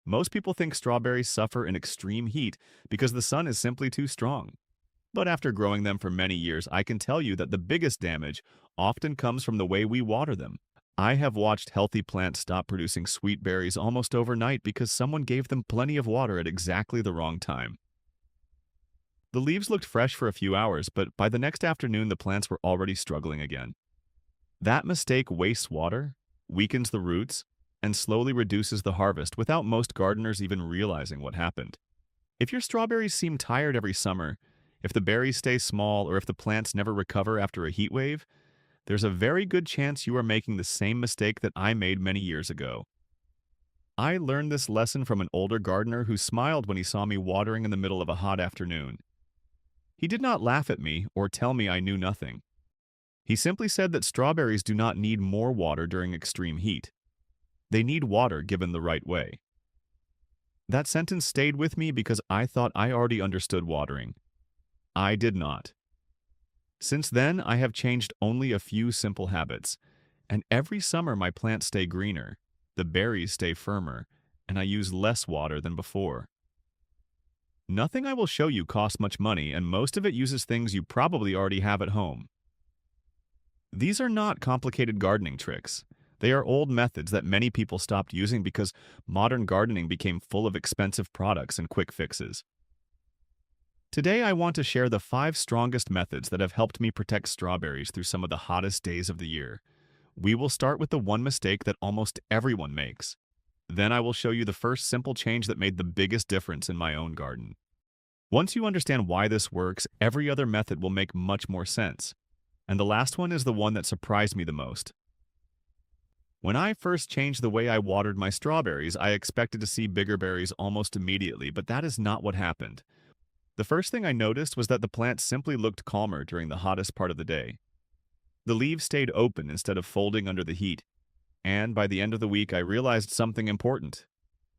Most people think strawberries suffer in extreme heat because the sun is simply too strong. But after growing them for many years, I can tell you that the biggest damage often comes from the way we water them. I have watched healthy plants stop producing sweet berries almost overnight because someone gave them plenty of water at exactly the wrong time. The leaves looked fresh for a few hours, but by the next afternoon, the plants were already struggling again. That mistake wastes water, weakens the roots, and slowly reduces the harvest without most gardeners even realizing what happened. If your strawberries seem tired every summer, if the berries stay small, or if the plants never recover after a heat wave, there's a very good chance you are making the same mistake that I made many years ago. I learned this lesson from an older gardener who smiled when he saw me watering in the middle of a hot afternoon. He did not laugh at me or tell me I knew nothing. He simply said that strawberries do not need more water during extreme heat. They need water given the right way. That sentence stayed with me because I thought I already understood watering. I did not. Since then, I have changed only a few simple habits, and every summer my plants stay greener, the berries stay firmer, and I use less water than before. Nothing I will show you costs much money, and most of it uses things you probably already have at home. These are not complicated gardening tricks. They are old methods that many people stopped using because modern gardening became full of expensive products and quick fixes. Today, I want to share the 5 strongest methods that have helped me protect strawberries through some of the hottest days of the year. We will start with the one mistake that almost everyone makes. Then I will show you the first simple change that made the biggest difference in my own garden. Once you understand why this works, every other method will make much more sense. And the last one is the one that surprised me the most. When I first changed the way I watered my strawberries, I expected to see bigger berries almost immediately, but that is not what happened. The first thing I noticed was that the plants simply looked calmer during the hottest part of the day. The leaves stayed open instead of folding under the heat, and by the end of the week I realized something important.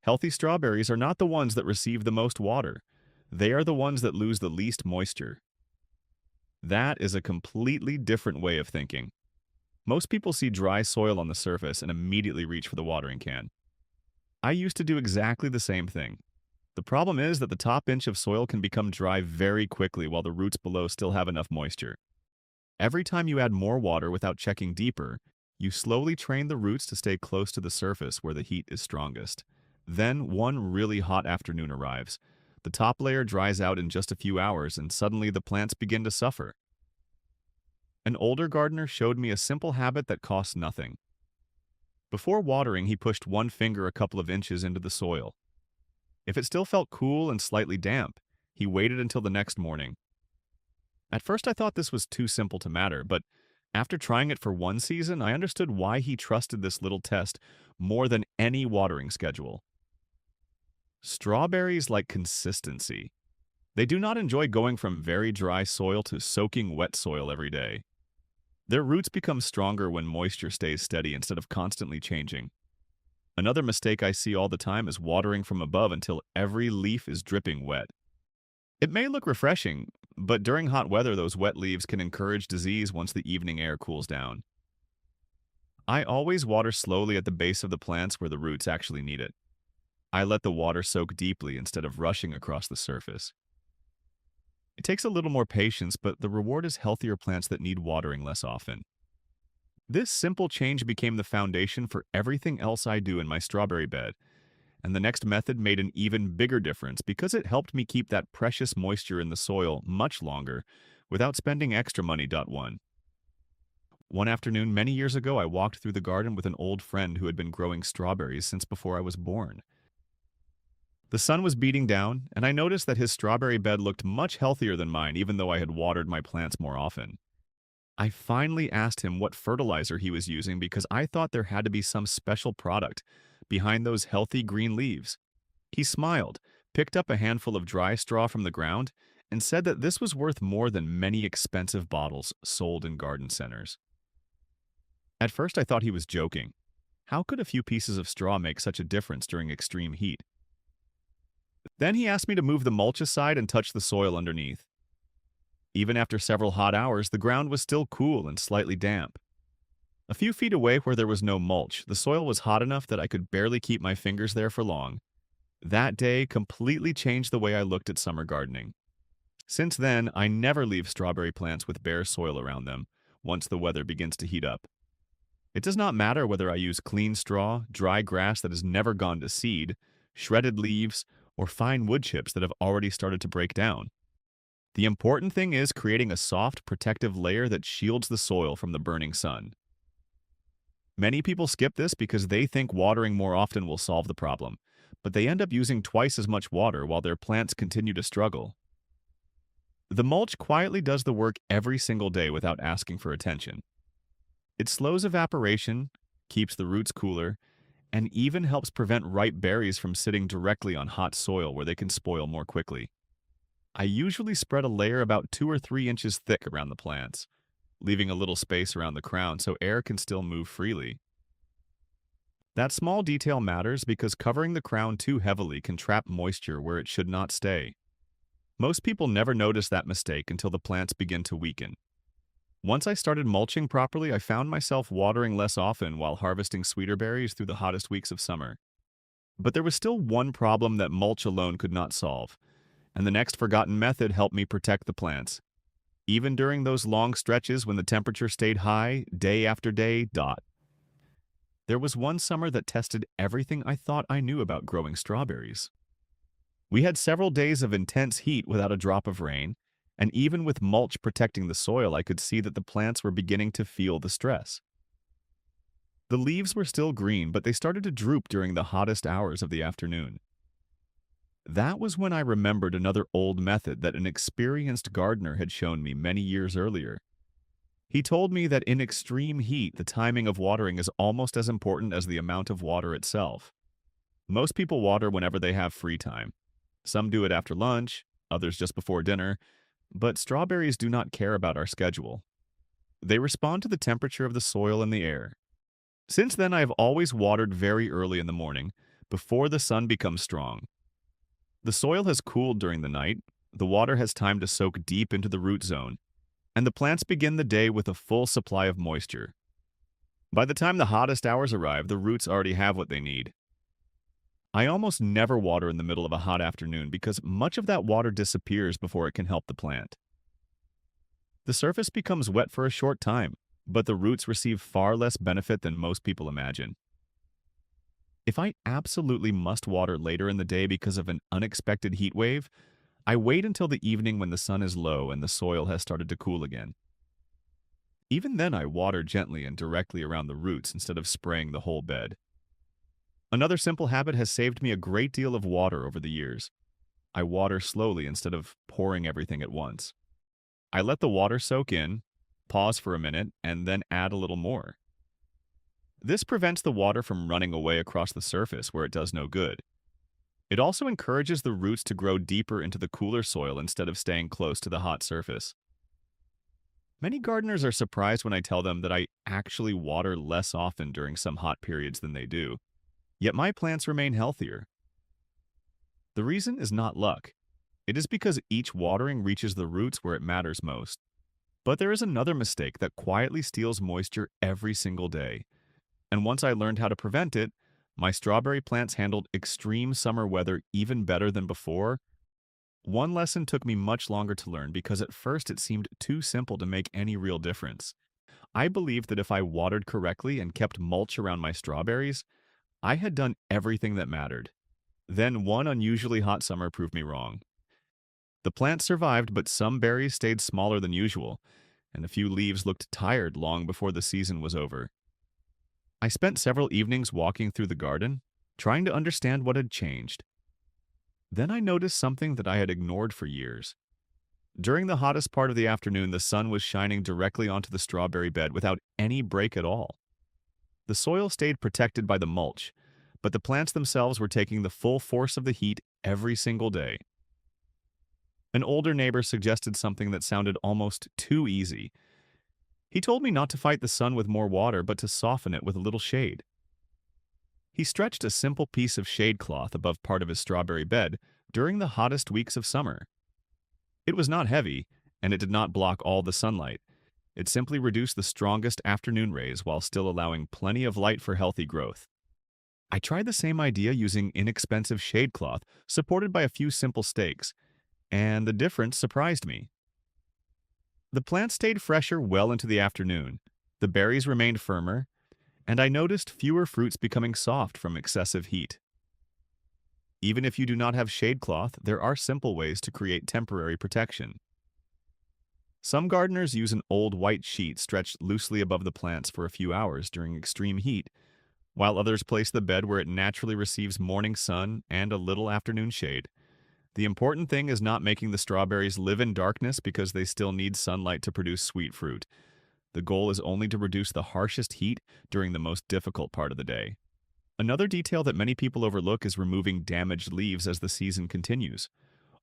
Healthy strawberries are not the ones that receive the most water. They are the ones that lose the least moisture. That is a completely different way of thinking. Most people see dry soil on the surface and immediately reach for the watering can. I used to do exactly the same thing. The problem is that the top inch of soil can become dry very quickly while the roots below still have enough moisture. Every time you add more water without checking deeper, you slowly train the roots to stay close to the surface where the heat is strongest. Then one really hot afternoon arrives. The top layer dries out in just a few hours and suddenly the plants begin to suffer. An older gardener showed me a simple habit that costs nothing. Before watering, he pushed one finger a couple of inches into the soil. If it still felt cool and slightly damp, he waited until the next morning. At first I thought this was too simple to matter, but after trying it for one season, I understood why he trusted this little test more than any watering schedule. Strawberries like consistency. They do not enjoy going from very dry soil to soaking wet soil every day. Their roots become stronger when moisture stays steady instead of constantly changing. Another mistake I see all the time is watering from above until every leaf is dripping wet. It may look refreshing, but during hot weather, those wet leaves can encourage disease once the evening air cools down. I always water slowly at the base of the plants where the roots actually need it. I let the water soak deeply instead of rushing across the surface. It takes a little more patience, but the reward is healthier plants that need watering less often. This simple change became the foundation for everything else I do in my strawberry bed, and the next method made an even bigger difference because it helped me keep that precious moisture in the soil much longer without spending extra money. One afternoon many years ago, I walked through the garden with an old friend who had been growing strawberries since before I was born. The sun was beating down, and I noticed that his strawberry bed looked much healthier than mine, even though I had watered my plants more often. I finally asked him what fertilizer he was using because I thought there had to be some special product behind those healthy green leaves. He smiled, picked up a handful of dry straw from the ground, and said that this was worth more than many expensive bottles sold in garden centers. At first I thought he was joking. How could a few pieces of straw make such a difference during extreme heat? Then he asked me to move the mulch aside and touch the soil underneath. Even after several hot hours, the ground was still cool and slightly damp. A few feet away where there was no mulch, the soil was hot enough that I could barely keep my fingers there for long. That day completely changed the way I looked at summer gardening. Since then, I never leave strawberry plants with bare soil around them once the weather begins to heat up. It does not matter whether I use clean straw, dry grass that has never gone to seed, shredded leaves, or fine wood chips that have already started to break down. The important thing is creating a soft, protective layer that shields the soil from the burning sun. Many people skip this because they think watering more often will solve the problem, but they end up using twice as much water while their plants continue to struggle. The mulch quietly does the work every single day without asking for attention. It slows evaporation, keeps the roots cooler, and even helps prevent ripe berries from sitting directly on hot soil where they can spoil more quickly. I usually spread a layer about 2 or 3 inches thick around the plants, leaving a little space around the crown so air can still move freely. That small detail matters because covering the crown too heavily can trap moisture where it should not stay. Most people never notice that mistake until the plants begin to weaken. Once I started mulching properly, I found myself watering less often while harvesting sweeter berries through the hottest weeks of summer. But there was still one problem that mulch alone could not solve, and the next forgotten method helped me protect the plants. Even during those long stretches when the temperature stayed high, day after day. There was one summer that tested everything I thought I knew about growing strawberries. We had several days of intense heat without a drop of rain, and even with mulch protecting the soil, I could see that the plants were beginning to feel the stress. The leaves were still green, but they started to droop during the hottest hours of the afternoon. That was when I remembered another old method that an experienced gardener had shown me many years earlier. He told me that in extreme heat, the timing of watering is almost as important as the amount of water itself. Most people water whenever they have free time. Some do it after lunch, others just before dinner, but strawberries do not care about our schedule. They respond to the temperature of the soil and the air. Since then, I have always watered very early in the morning, before the sun becomes strong. The soil has cooled during the night, the water has time to soak deep into the root zone, and the plants begin the day with a full supply of moisture. By the time the hottest hours arrive, the roots already have what they need. I almost never water in the middle of a hot afternoon because much of that water disappears before it can help the plant. The surface becomes wet for a short time, but the roots receive far less benefit than most people imagine. If I absolutely must water later in the day because of an unexpected heat wave, I wait until the evening when the sun is low and the soil has started to cool again. Even then, I water gently and directly around the roots instead of spraying the whole bed. Another simple habit has saved me a great deal of water over the years. I water slowly instead of pouring everything at once. I let the water soak in, pause for a minute, and then add a little more. This prevents the water from running away across the surface where it does no good. It also encourages the roots to grow deeper into the cooler soil instead of staying close to the hot surface. Many gardeners are surprised when I tell them that I actually water less often during some hot periods than they do. Yet my plants remain healthier. The reason is not luck. It is because each watering reaches the roots where it matters most. But there is another mistake that quietly steals moisture every single day. And once I learned how to prevent it, my strawberry plants handled extreme summer weather even better than before. One lesson took me much longer to learn because at first it seemed too simple to make any real difference. I believed that if I watered correctly and kept mulch around my strawberries, I had done everything that mattered. Then one unusually hot summer proved me wrong. The plants survived, but some berries stayed smaller than usual, and a few leaves looked tired long before the season was over. I spent several evenings walking through the garden, trying to understand what had changed. Then I noticed something that I had ignored for years. During the hottest part of the afternoon, the sun was shining directly onto the strawberry bed without any break at all. The soil stayed protected by the mulch, but the plants themselves were taking the full force of the heat every single day. An older neighbor suggested something that sounded almost too easy. He told me not to fight the sun with more water, but to soften it with a little shade. He stretched a simple piece of shade cloth above part of his strawberry bed during the hottest weeks of summer. It was not heavy, and it did not block all the sunlight. It simply reduced the strongest afternoon rays while still allowing plenty of light for healthy growth. I tried the same idea using inexpensive shade cloth supported by a few simple stakes, and the difference surprised me. The plants stayed fresher well into the afternoon, the berries remained firmer, and I noticed fewer fruits becoming soft from excessive heat. Even if you do not have shade cloth, there are simple ways to create temporary protection. Some gardeners use an old white sheet stretched loosely above the plants for a few hours during extreme heat, while others place the bed where it naturally receives morning sun and a little afternoon shade. The important thing is not making the strawberries live in darkness because they still need sunlight to produce sweet fruit. The goal is only to reduce the harshest heat during the most difficult part of the day. Another detail that many people overlook is removing damaged leaves as the season continues.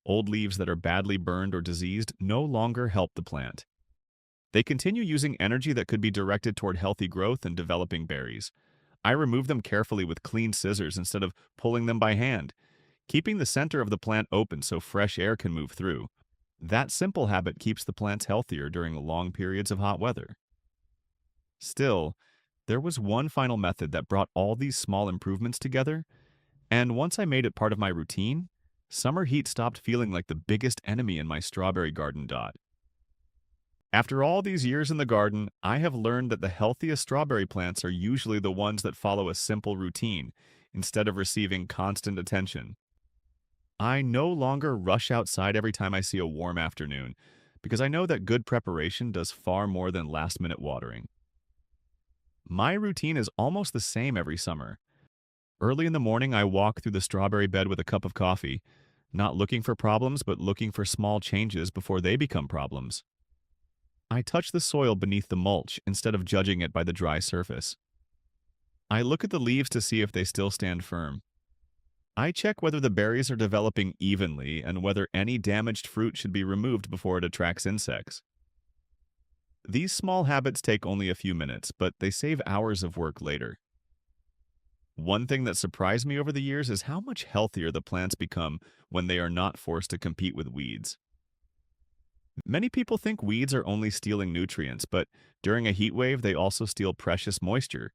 Old leaves that are badly burned or diseased no longer help the plant. They continue using energy that could be directed toward healthy growth and developing berries. I remove them carefully with clean scissors instead of pulling them by hand, keeping the center of the plant open so fresh air can move through. That simple habit keeps the plants healthier during long periods of hot weather. Still, there was one final method that brought all these small improvements together, and once I made it part of my routine, summer heat stopped feeling like the biggest enemy in my strawberry garden. After all these years in the garden, I have learned that the healthiest strawberry plants are usually the ones that follow a simple routine instead of receiving constant attention. I no longer rush outside every time I see a warm afternoon because I know that good preparation does far more than last-minute watering. My routine is almost the same every summer. Early in the morning, I walk through the strawberry bed with a cup of coffee, not looking for problems, but looking for small changes before they become problems. I touch the soil beneath the mulch instead of judging it by the dry surface. I look at the leaves to see if they still stand firm. I check whether the berries are developing evenly and whether any damaged fruit should be removed before it attracts insects. These small habits take only a few minutes, but they save hours of work later. One thing that surprised me over the years is how much healthier the plants become when they are not forced to compete with weeds. Many people think weeds are only stealing nutrients, but during a heat wave, they also steal precious moisture.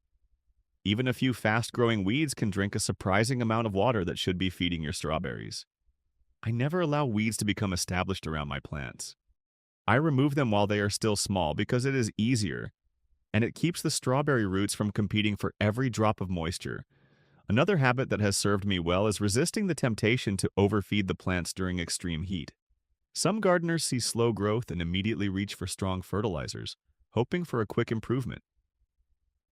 Even a few fast-growing weeds can drink a surprising amount of water that should be feeding your strawberries. I never allow weeds to become established around my plants. I remove them while they are still small because it is easier, and it keeps the strawberry roots from competing for every drop of moisture. Another habit that has served me well is resisting the temptation to overfeed the plants during extreme heat. Some gardeners see slow growth and immediately reach for strong fertilizers, hoping for a quick improvement.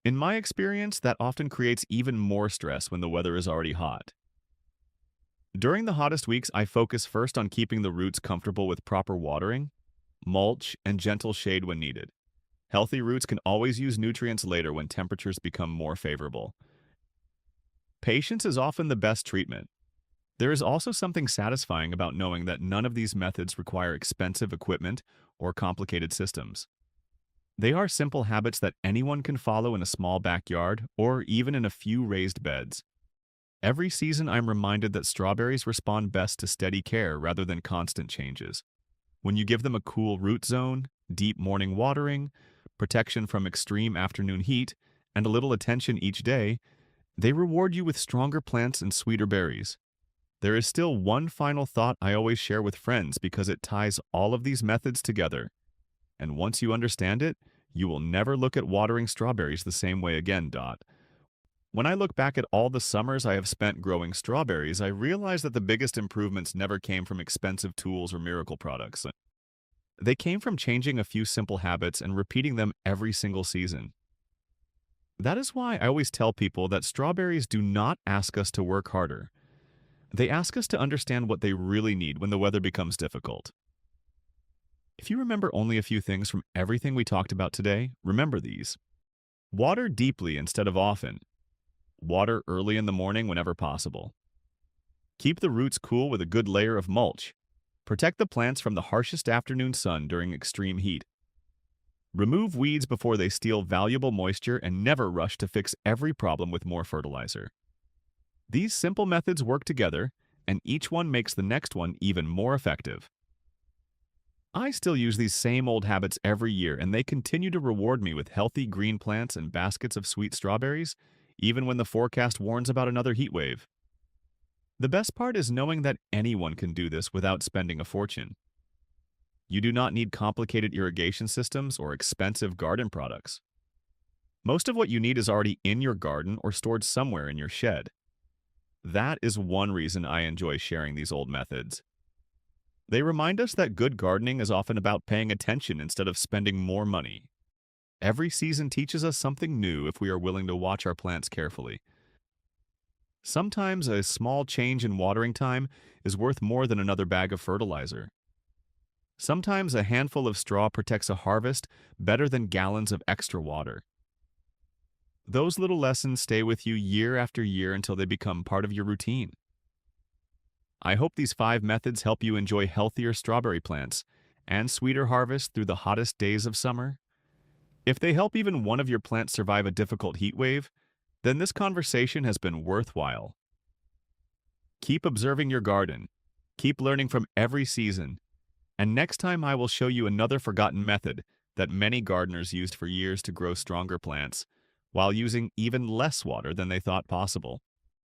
In my experience, that often creates even more stress when the weather is already hot. During the hottest weeks, I focus first on keeping the roots comfortable with proper watering, mulch, and gentle shade when needed. Healthy roots can always use nutrients later when temperatures become more favorable. Patience is often the best treatment. There is also something satisfying about knowing that none of these methods require expensive equipment or complicated systems. They are simple habits that anyone can follow in a small backyard or even in a few raised beds. Every season, I'm reminded that strawberries respond best to steady care rather than constant changes. When you give them a cool root zone, deep morning watering, protection from extreme afternoon heat, and a little attention each day, they reward you with stronger plants and sweeter berries. There is still one final thought I always share with friends because it ties all of these methods together. And once you understand it, you will never look at watering strawberries the same way again. When I look back at all the summers I have spent growing strawberries, I realize that the biggest improvements never came from expensive tools or miracle products. They came from changing a few simple habits and repeating them every single season. That is why I always tell people that strawberries do not ask us to work harder. They ask us to understand what they really need when the weather becomes difficult. If you remember only a few things from everything we talked about today, remember these. Water deeply instead of often. Water early in the morning whenever possible. Keep the roots cool with a good layer of mulch. Protect the plants from the harshest afternoon sun during extreme heat. Remove weeds before they steal valuable moisture and never rush to fix every problem with more fertilizer. These simple methods work together, and each one makes the next one even more effective. I still use these same old habits every year, and they continue to reward me with healthy green plants and baskets of sweet strawberries, even when the forecast warns about another heat wave. The best part is knowing that anyone can do this without spending a fortune. You do not need complicated irrigation systems or expensive garden products. Most of what you need is already in your garden or stored somewhere in your shed. That is one reason I enjoy sharing these old methods. They remind us that good gardening is often about paying attention instead of spending more money. Every season teaches us something new if we are willing to watch our plants carefully. Sometimes a small change in watering time is worth more than another bag of fertilizer. Sometimes a handful of straw protects a harvest better than gallons of extra water. Those little lessons stay with you year after year until they become part of your routine. I hope these 5 methods help you enjoy healthier strawberry plants and sweeter harvests through the hottest days of summer. If they help even one of your plants survive a difficult heat wave, then this conversation has been worthwhile. Keep observing your garden, keep learning from every season, and next time I will show you another forgotten method that many gardeners used for years to grow stronger plants, while using even less water than they thought possible.